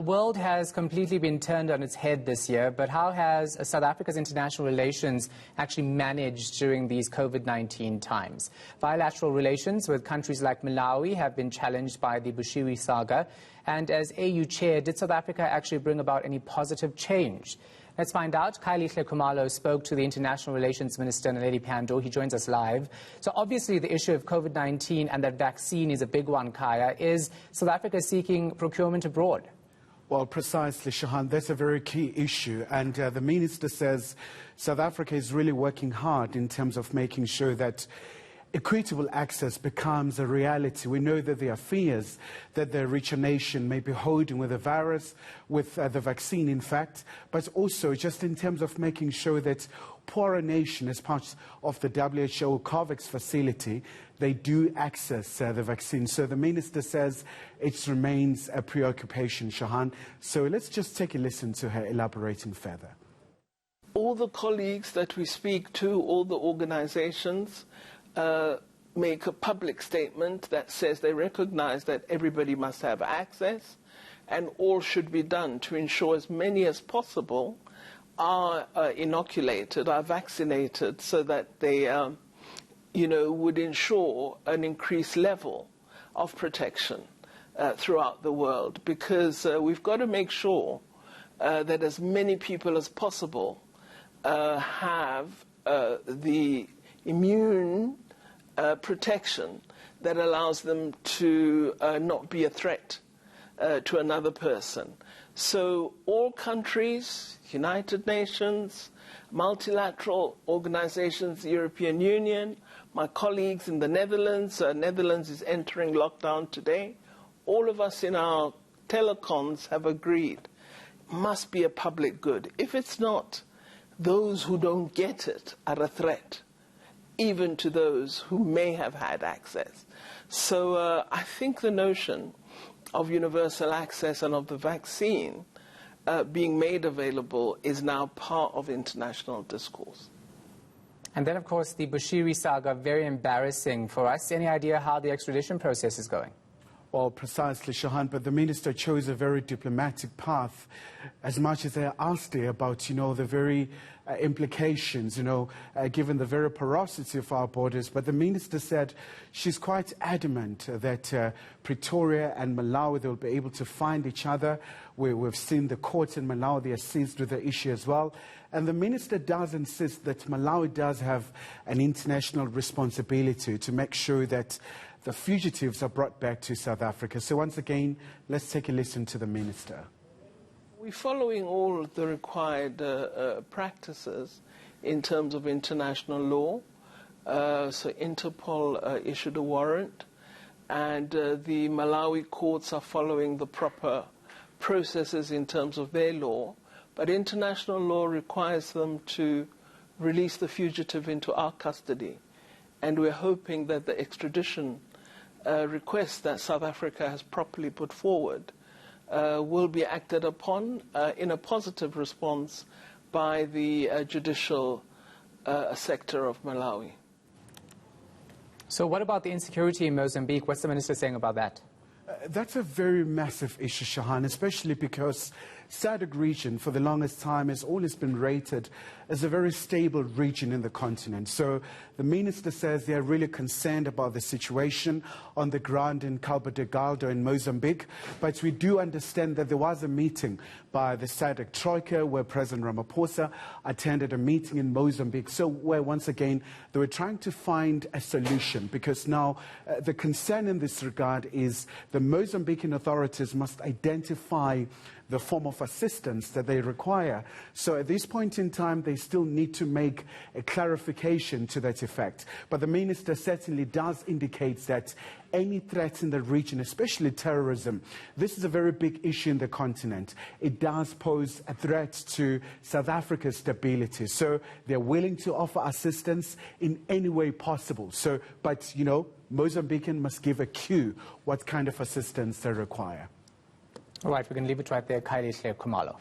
The world has completely been turned on its head this year, but how has South Africa's international relations actually managed during these COVID-19 times? Bilateral relations with countries like Malawi have been challenged by the Bushiri saga. And as AU chair, did South Africa actually bring about any positive change? Let's find out. Khayelihle Khumalo spoke to the International Relations Minister, Naledi Pandor. He joins us live. So obviously the issue of COVID-19 and that vaccine is a big one, Kaya. Is South Africa seeking procurement abroad? Well, precisely, Shahan. That's a very key issue. And the Minister says South Africa is really working hard in terms of making sure that equitable access becomes a reality. We know that there are fears that the richer nation may be holding with the virus, with the vaccine, in fact, but also just in terms of making sure that poorer nation, as part of the WHO COVAX facility, they do access the vaccine. So the Minister says it remains a preoccupation, Shahan. So let's just take a listen to her elaborating further. All the colleagues that we speak to, all the organizations, make a public statement that says they recognize that everybody must have access and all should be done to ensure as many as possible are inoculated, are vaccinated, so that they, would ensure an increased level of protection throughout the world. Because we've got to make sure that as many people as possible have the immune protection that allows them to not be a threat to another person. So all countries, United Nations, multilateral organizations, the European Union, my colleagues in the Netherlands, Netherlands is entering lockdown today, all of us in our telecons have agreed it must be a public good. If it's not, those who don't get it are a threat, even to those who may have had access. So I think the notion of universal access and of the vaccine being made available is now part of international discourse. And then, of course, the Bushiri saga, very embarrassing for us. Any idea how the extradition process is going? Well, precisely, Shahan, but the Minister chose a very diplomatic path, as much as I asked her about, the very implications, given the very porosity of our borders. But the Minister said she's quite adamant that Pretoria and Malawi, they'll be able to find each other. We've seen the courts in Malawi, they are seized with the issue as well. And the Minister does insist that Malawi does have an international responsibility to make sure that the fugitives are brought back to South Africa. So once again, let's take a listen to the Minister. We're following all the required practices in terms of international law. So Interpol issued a warrant, and the Malawi courts are following the proper processes in terms of their law. But international law requires them to release the fugitive into our custody. And we're hoping that the extradition request that South Africa has properly put forward will be acted upon in a positive response by the judicial sector of Malawi. So what about the insecurity in Mozambique? What's the Minister saying about that? That's a very massive issue, Shahan, especially because SADC region for the longest time has always been rated as a very stable region in the continent. So the Minister says they are really concerned about the situation on the ground in Cabo Delgado in Mozambique. But we do understand that there was a meeting by the SADC Troika where President Ramaphosa attended a meeting in Mozambique. So where once again they were trying to find a solution, because now the concern in this regard is the Mozambican authorities must identify the form of assistance that they require. So at this point in time, they still need to make a clarification to that effect. But the Minister certainly does indicate that any threats in the region, especially terrorism, this is a very big issue in the continent. It does pose a threat to South Africa's stability. So they're willing to offer assistance in any way possible. So, but, Mozambican must give a cue what kind of assistance they require. All right, we're going to leave it right there. Khayelihle Khumalo.